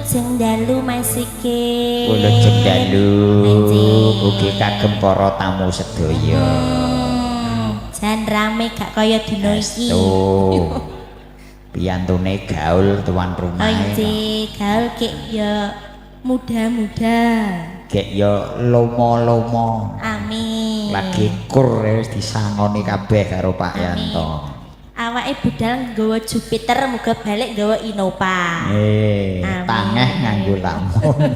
Wilujeng dalu masike. Wilujeng dalu. Ugi kagem para tamu sedaya. Jan rame gak kaya dina iki. Piyantune gaul tuan rumah. Gaul kek ya muda-muda. Kek ya lomo-lomo. Amin. Lagi kur wis disangoni kabeh karo Pak Yanto. Awake budal nggawa Jupiter muga balik nggawa Innova. Tangeh nganggo lamun.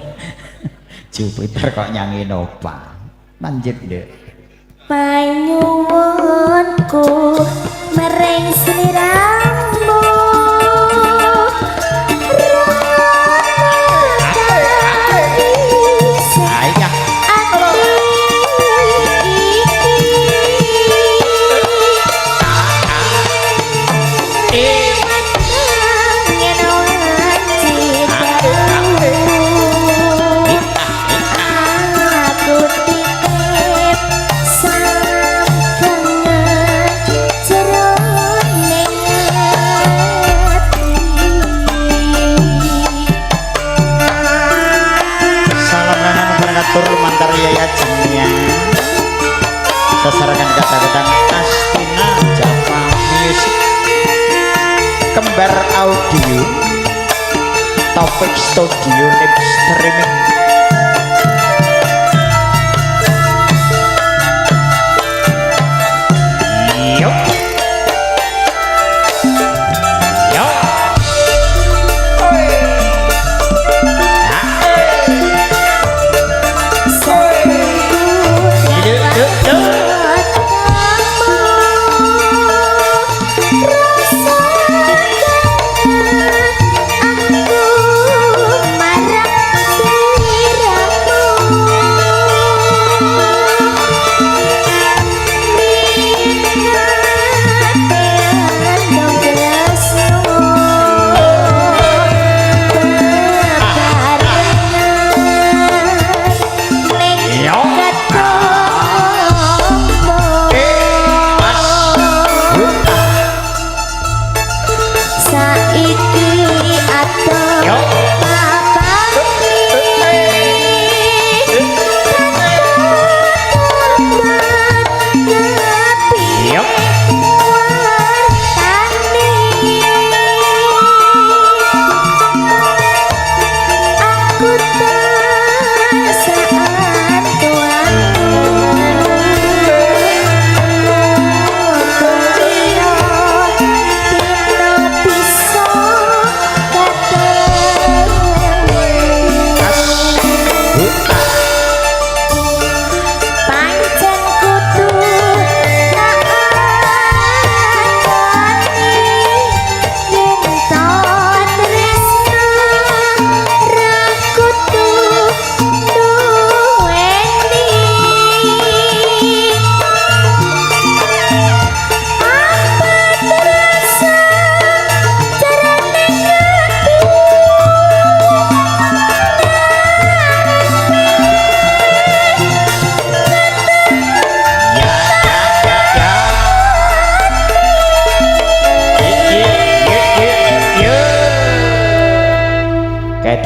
Jupiter kok nyanyi Innova. Lanjut, Nduk. Panyuwunku mereng sliramu. Mantar Yaya Jenya seserakan kata-kata Astina Java Music Kembar Audio Taufik Studio Nip Streaming.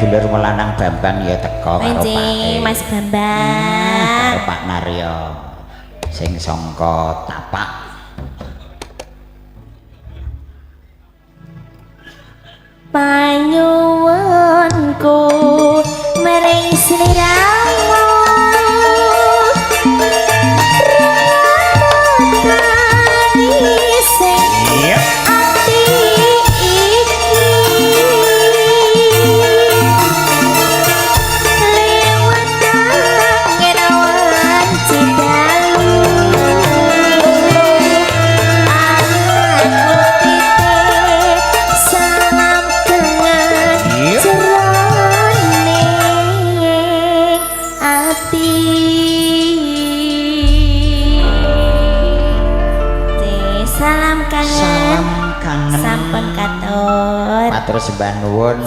Dulur melanang Bambang ya teko karo Pak Mas Bambang karo Pak Naryo sing sangka Tapak. Panyuwunku mereng sliramu. Salam kangen. Sampun katur. Matur sembah nuwun.